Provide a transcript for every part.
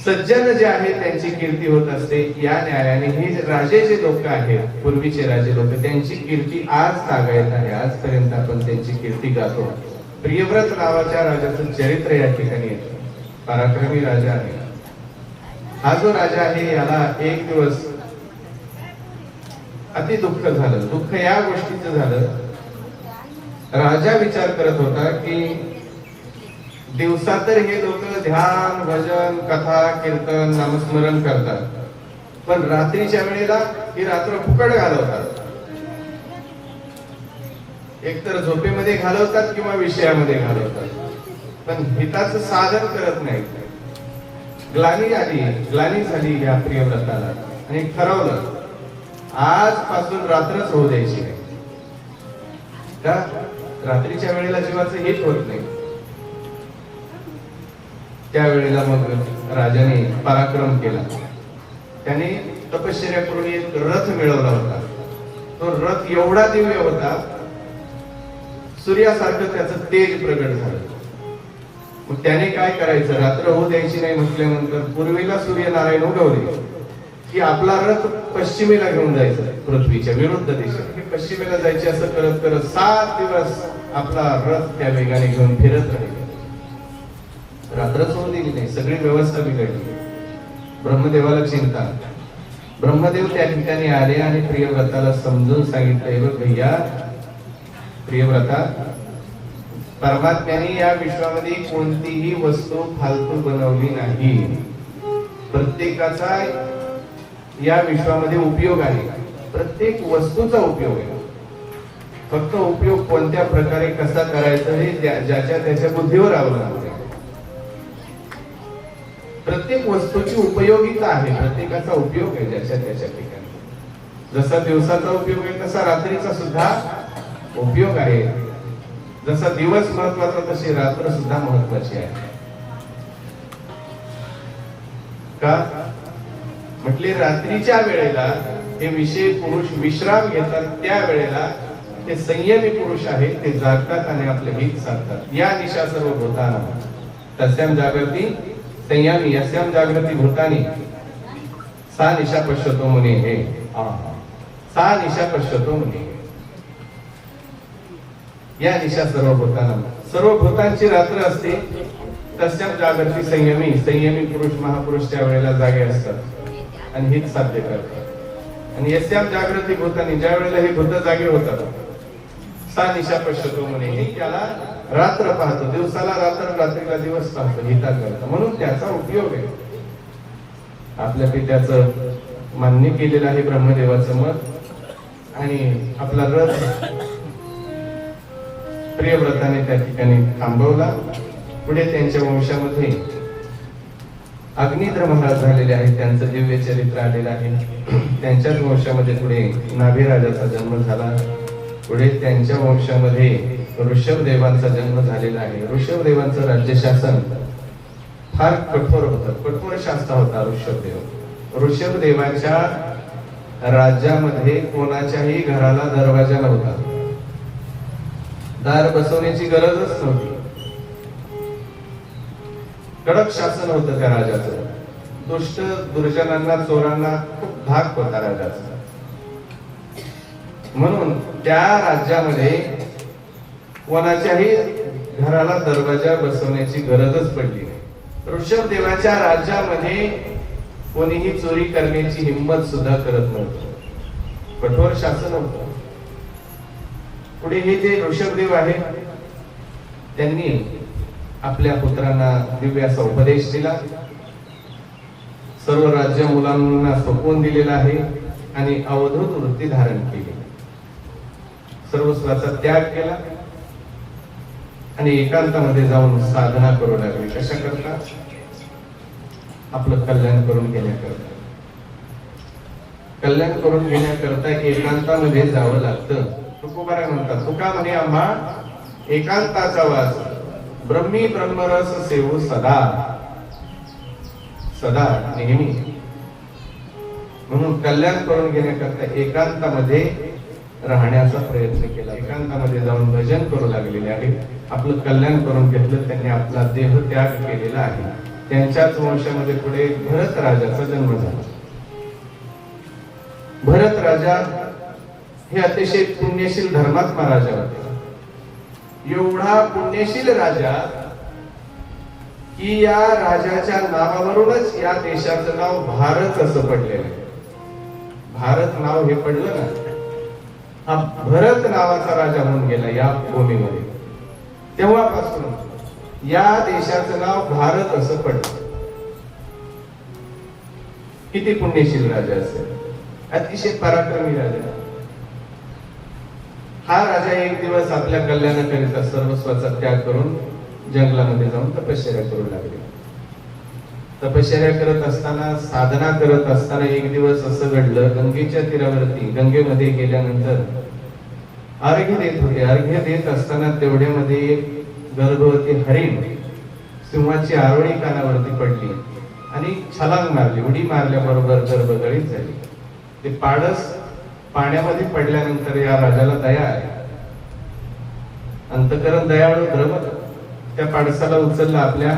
सज्जन जे आहे त्यांची कीर्ती होत असते. या न्यायाने हे राजे जे लोक आहेत, पूर्वीचे राजे लोक, त्यांची कीर्ती आज तागायत आहे. आजपर्यंत आपण त्यांची कीर्ती गातो. प्रियव्रत नावाच्या राजाचं चरित्र या ठिकाणी येतं. पराक्रमी राजा आहे. हा जो राजा आहे याला एक दिवस अति दुःख झालं. दुःख या गोष्टीचं झालं, राजा विचार करत होता की दिवसा तर हे लोक ध्यान, भजन, कथा, कीर्तन, नामस्मरण करतात, पण रात्रीच्या वेळेला ही रात्र फुकट घालवतात. एकतर झोपेमध्ये घालवतात किंवा विषयामध्ये घालवतात, पण हिताचं साधन करत नाहीत. ग्लानी झाली या प्रियव्रताला आणि ठरवलं आजपासून रात्रच होऊ द्यायची नाही. का? रात्रीच्या वेळेला जीवाचं हित होत नाही. त्यावेळेला मग राजाने पराक्रम केला. त्याने तपश्चर्या करून एक रथ मिळवला होता. तो रथ एवढा दिव्य होता, सूर्यासारखं त्याचं तेज प्रगट झालं. मग त्याने काय करायचं? रात्र होऊ द्यायची नाही म्हटल्यानंतर पूर्वेला सूर्यनारायण उगवले की आपला रथ पश्चिमेला घेऊन जायचा, पृथ्वीच्या विरुद्ध दिशेला. हे पश्चिमेला जायचे. असं करत करत 7 दिवस आपला रथ त्या वेगाने घेऊन फिरत राहिले. रात्रच होऊ दिली नाही. सगळी व्यवस्था बिघडली. ब्रह्मदेवाला चिंता. ब्रह्मदेव त्या ठिकाणी आले आणि प्रियव्रताला समजून सांगितलं, भैया प्रियव्रता, परमात्म्याने या विश्वामध्ये कोणतीही वस्तू फालतू बनवली नाही. प्रत्येकाचा या विश्वामध्ये उपयोग आहे. प्रत्येक वस्तूचा उपयोग आहे. फक्त उपयोग कोणत्या प्रकारे कसा करायचा हे ज्याच्या त्याच्या बुद्धीवर अवलंबून आहे. प्रत्येक वस्तूची उपयोगिता आहे. प्रत्येकाचा उपयोग आहे ज्याच्या त्याच्या ठिकाणी. जसा दिवसाचा उपयोग आहे तसा रात्रीचा सुद्धा उपयोग आहे. जसा दिवस महत्वाचा तशी रात्र सुद्धा महत्वाची आहे. का म्हटले? रात्रीच्या वेळेला हे विषय पुरुष विश्राम घेतात. त्या वेळेला ते संयमी पुरुष आहेत, ते जागतात आणि आपले हित साधतात. या निशा सर्व भूताना तस्याम जागृती संयमी यस्याम जागृती भूतानी सा निशा पश्यतो मुने. हे सा निशा पश्यतो मुने. या निशा सर्व भूताना, सर्व भूतांची रात्र असते. तस्याम जागृती संयमी, संयमी पुरुष महापुरुषच्या वेळेला जागे असतात आणि हित साध्य करतात. आणि यस्याम जागृती भूतानी, ज्या वेळेला हे भूत जागे होतात, सा निशा पश्यतो म्हणे, हे त्याला रात्र पाहतो. दिवसाला रात्र, रात्रीला दिवस पाहतो, हिता करतो. म्हणून त्याचा उपयोग आहे. आपल्या पित्याचं मान्य केलेलं आहे ब्रह्मदेवाचं मत. आणि आपला रथ प्रियव्रताने त्या ठिकाणी थांबवला. पुढे त्यांच्या वंशामध्ये अग्निध्र महाराज झालेले आहेत. त्यांचं दिव्य चरित्र आलेलं आहे. त्यांच्याच वंशामध्ये पुढे नाभी राजाचा जन्म झाला. पुढे त्यांच्या वंशामध्ये ऋषभदेवांचा जन्म झालेला आहे. ऋषभदेवांचं राज्य शासन फार कठोर होतं. कठोर शास्त्र होता ऋषभदेव. ऋषभदेवाच्या राज्यामध्ये कोणाच्याही घराला दरवाजा नव्हता. दार बसवण्याची गरजच नव्हती. कडक शासन होतं त्या राजाचं. दुष्ट दुर्जनांना, चोरांना खूप धाक होता राजाचा. म्हणून त्या राज्यामध्ये कोणाच्याही घराला दरवाजा बसवण्याची गरजच पडली नाही. ऋषभदेवाच्या राज्यामध्ये कोणीही चोरी करण्याची हिंमत सुद्धा करत नव्हतं. कठोर शासन होतं. पुढे हे जे ऋषभदेव आहेत त्यांनी आपल्या पुत्रांना दिव्य असा उपदेश दिला. सर्व राज्य मुलांना सोपवून दिलेला आहे आणि अवधूत वृत्ती धारण केली. सर्वस्वाचा त्याग केला आणि एकांतामध्ये जाऊन साधना करू लागली. कशा करता? आपलं कल्याण करून घेण्याकरता. कल्याण करून घेण्याकरता एकांतामध्ये जावं लागतं. तुकोबारा म्हणतात, तुका म्हणे आम्हा एकांताचा वास ब्रह्मी ब्रह्मरस सेवू सदा. सदा नेहमी. म्हणून कल्याण करून घेण्याकरता एकांतामध्ये राहण्याचा प्रयत्न केला. एकांतामध्ये जाऊन भजन करू लागलेले आहे. आपलं कल्याण करून घेतलं. त्यांनी आपला देह त्याग केलेला आहे. त्यांच्याच वंशामध्ये पुढे भरत राजाचा जन्म झाला. भरत राजा हे अतिशय पुण्यशील धर्मात्मा राजा होते. एवढा पुण्यशील राजा की या राजाच्या नावावरूनच या देशाचं नाव भारत असं पडलेलं आहे. भारत नाव हे पडलं ना, हा भरत नावाचा राजा म्हणून गेला या भूमीमध्ये. तेव्हापासून या देशाचं नाव भारत असं पडलं. किती पुण्यशील राजा असेल, अतिशय पराक्रमी राजा. हा राजा एक दिवस आपल्या कल्याणाकरिता सर्वस्वाचा त्याग करून जंगलामध्ये जाऊन तपश्चर्या करू लागले. तपश्चर्या करत असताना, साधना करत असताना एक दिवस असं घडलं, गंगेच्या तीरावरती, गंगेमध्ये गेल्यानंतर अर्घ्य देत होते. अर्घ्य देत असताना तेवढ्यामध्ये एक गर्भवती हरिण सिंहाची आरोळी कानावरती पडली आणि छलांग मारली. उडी मारल्याबरोबर गर्भगळीत झाली. ते पाडस पाण्यामध्ये पडल्यानंतर या राजाला दया आहे, अंतकरण दयाळू द्रवत त्या पाडसाला उचलला, आपल्या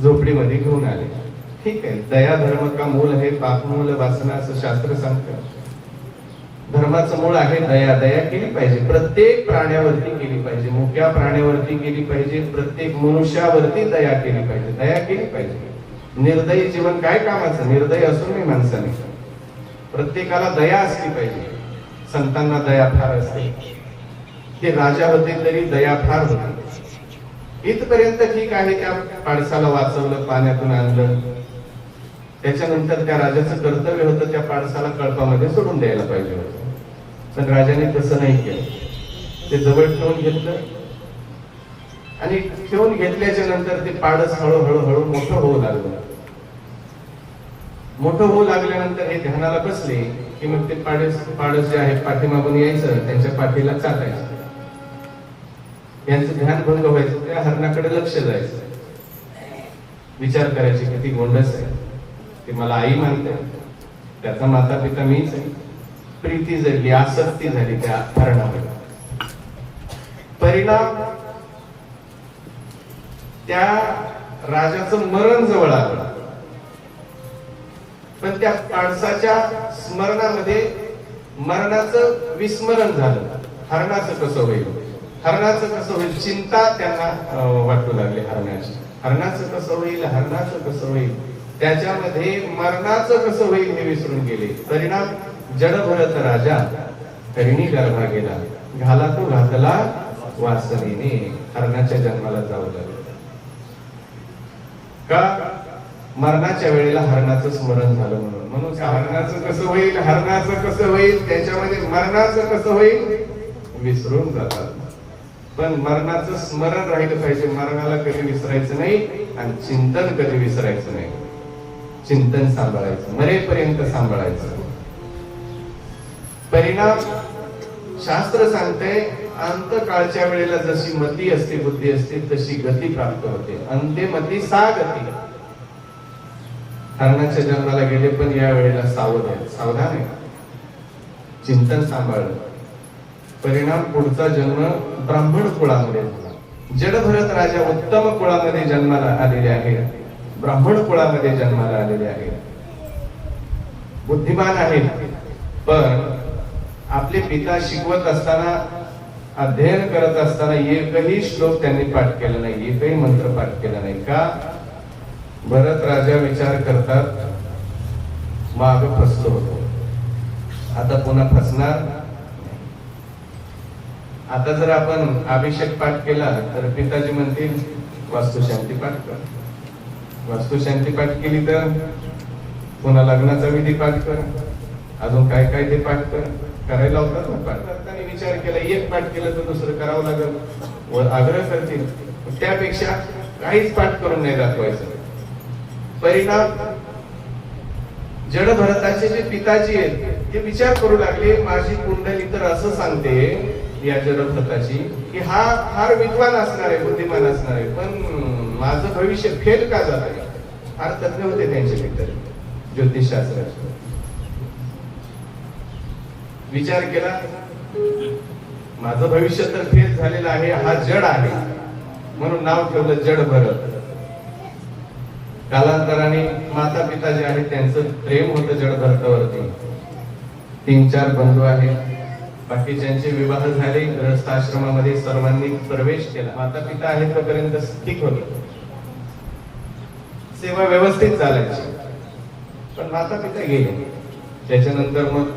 झोपडीमध्ये घेऊन आले. ठीक आहे, दया धर्म का मूल है, पाप मूल वासना असं शास्त्र सांगतं. धर्माचं मूळ आहे दया. दया केली पाहिजे, प्रत्येक प्राण्यावरती केली पाहिजे, मुक्या प्राण्यावरती केली पाहिजे, प्रत्येक मनुष्यावरती दया केली पाहिजे. दया केली पाहिजे. निर्दयी जीवन काय कामाचं, निर्दयी असून मी माणसाने. प्रत्येकाला दया असली पाहिजे. संतांना दया फार असते. ते राजा होते तरी दया फार होती. इथपर्यंत ठीक आहे, त्या पाडसाला वाचवलं, पाण्यातून आणलं. त्याच्यानंतर त्या राजाचं कर्तव्य होतं त्या पाडसाला कळपामध्ये सोडून द्यायला पाहिजे होतं, पण राजाने तसं नाही केलं. ते जवळ ठेवून घेतलं आणि ठेवून घेतल्याच्या नंतर ते पाडस हळूहळू मोठं होऊ लागलं. मोठं होऊ लागल्यानंतर हे ध्यानाला बसले की मग ते पाडस जे आहे पाठीमागून यायचं, त्यांच्या पाठीला चाटायचं. यांचं ध्यान भंग व्हायचं, त्या हरणाकडे लक्ष जायचं. विचार करायचे किती गोंडस आहे, ते मला आई मानते, त्याचा माता पिता मीच आहे. प्रीती झाली, आसक्ती झाली त्या हरणामध्ये. परिणाम त्या राजाचं मरण जवळ आलं. पण त्या पाडसाच्या स्मरणामध्ये मरणाचं विस्मरण झालं. हरणाचं कसं होईल, हरणाचं कसं होईल, चिंता त्यांना वाटू लागली हरणाची. हरणाचं कसं होईल, हरणाचं कसं होईल, त्याच्यामध्ये मरणाचं कसं होईल हे विसरून गेले. परिणाम जड भरत राजा हरिणी गर्भा गेला, घाला तो घातला वासनेने. हरणाच्या जन्माला जाऊ लागला. का? मरणाच्या वेळेला हरणाचं स्मरण झालं म्हणून. म्हणून हरणाचं कसं होईल, हरणाचं कसं होईल, त्याच्यामध्ये मरणाचं कसं होईल विसरून जातात. पण मरणाचं स्मरण राहिलं पाहिजे. मरणाला कधी विसरायचं नाही आणि चिंतन कधी विसरायचं नाही. चिंतन सांभाळायचं, मरेपर्यंत सांभाळायचं. परिणाम शास्त्र सांगते, अंतकाळच्या वेळेला जशी मती असते, बुद्धी असते, तशी गती प्राप्त होते. अंते मती सा गती. हरणाच्या जन्माला गेले पण या वेळेला सावधान आहे, चिंतन सांभाळलं. परिणाम पुढचा जन्म ब्राह्मण कुळामध्ये झाला. जड भरत राजा उत्तम कुळामध्ये जन्माला आलेले आहेत, ब्राह्मण कुळामध्ये जन्माला आलेले आहेत, बुद्धिमान आहेत. पण आपले पिता शिकवत असताना, अध्ययन करत असताना एकही श्लोक त्यांनी पाठ केला नाही, एकही मंत्र पाठ केला नाही. का? भरत राजा विचार करतात, माग फसलो होतो, आता पुन्हा फसणार. आता जर आपण अभिषेक पाठ केला तर पिताजी म्हणतील वास्तुशांती पाठ कर. वास्तुशांती पाठ केली तर पुन्हा लग्नाचा विधी पाठ कर, अजून काय काय ते पाठ कर. करायला होतात ना पाठ. करताना विचार केला, एक पाठ केलं तर दुसरं करावं लागेल व आग्रह करतील. त्यापेक्षा काहीच पाठ करून नाही दाखवायचं. परिणाम जड भरताचे जे पिताजी आहेत ते विचार करू लागले, माझी कुंडली तर असं सांगते या जड भरताची की हा फार विद्वान असणार आहे, बुद्धिमान असणार आहे, पण माझं भविष्य फेल का जात आहे. फार तज्ञ होते त्यांचे पिता ज्योतिषशास्त्राचे. विचार केला, माझं भविष्य तर फेल झालेलं आहे, हा जड आहे, म्हणून नाव ठेवलं जड भरत. कालांतराने माता पिता जे आहेत त्यांचं प्रेम होतं जडभरतावरती. 3-4 बंधू आहेत, बाकीच्यांचे विवाह झाले, गृहस्थाश्रमामध्ये सर्वांनी प्रवेश केला. माता पिता आहेत तोपर्यंत ठीक होत, सेवा व्यवस्थित चालायची. पण माता पिता गेले त्याच्यानंतर मग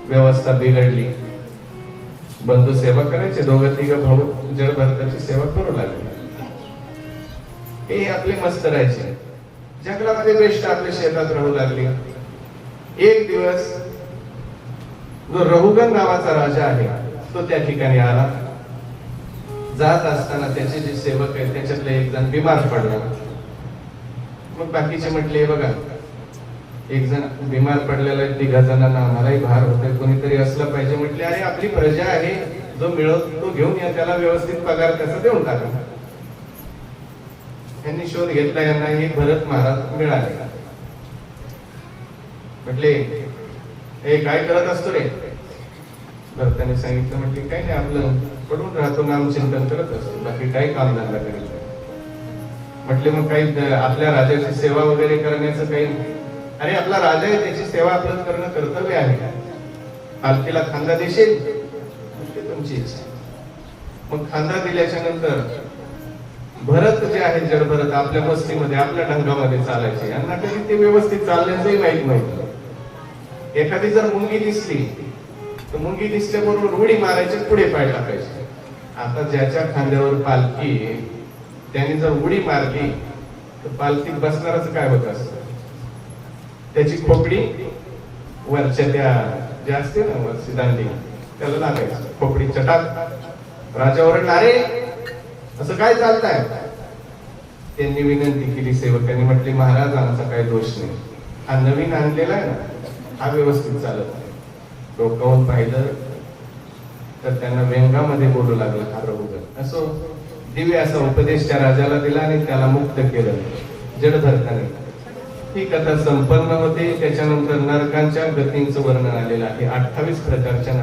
व्यवस्था बिघडली. बंधू सेवा करायचे, 2-3 भाऊ जडभरताची सेवा करू लागले. हे आपले मस्त राहायचे, जंगलामध्ये बेस्ट आपल्या शेतात राहू लागले. एक दिवस जो रहुगण नावाचा राजा आहे तो त्या ठिकाणी आला. जात असताना त्याचे जे सेवक आहेत त्याच्यातले एक जण बिमार पडला. मग बाकीचे म्हटले, बघा एक जण बिमार पडलेला आहे, 3 जणांना आम्हालाही भार होतोय, कोणीतरी असलं पाहिजे. म्हटले, अरे आपली प्रजा आहे, जो मिळवतो तो घेऊन या, त्याला व्यवस्थित पगार त्याचा देऊन टाका. यांनी शोध घेतला, यांना हे भरत महाराज मिळाले. म्हटले, हे काय करत असतो रे? भरताने सांगितलं, म्हटले काय नाही, आपलं पडून राहतो, नामचिंतन करत असतो, बाकी काही काम धंदा करीत. म्हटले, मग काही आपल्या राजाची सेवा वगैरे करण्याचं काही? अरे आपला राजा आहे, त्याची सेवा आपलं करणं कर्तव्य आहे का? पालखीला खांदा देशील? तुमची इच्छा. मग खांदा दिल्याच्या नंतर भरत जे आहे जडभरत आपल्या मस्तीमध्ये आपल्या ढंगामध्ये चालायचे. यांना कधी ते व्यवस्थित चालण्याचंही माहित नव्हतं. एखादी जर मुंगी दिसली तर मुंगी दिसल्याबरोबर उडी मारायची, पुढे पाय टाकायचे. आता ज्याच्या खांद्यावर पालखी त्याने जर उडी मारली तर पालखीत बसणारच काय होत असत, त्याची खोपडी वरच्या त्या ज्या असते ना वरची दांडी त्याला लागायची, खोपडी चटाक. राजा ओरडला, अरे असं काय चालतंय? त्यांनी विनंती केली सेवकांनी, म्हटली महाराज आमचा काही दोष नाही, हा नवीन आणलेला आहे ना, हा व्यवस्थित चालत नाही. डोकावून पाहिलं तर त्यांना व्यंगामध्ये बोलू लागला हा रहुगण. असो दिव्य असा उपदेश त्या राजाला दिला आणि त्याला मुक्त केलं जडभरताने. ही कथा संपन्न होते. त्याच्यानंतर नरकांच्या गतींचं वर्णन आलेलं आहे. 28 प्रकारच्या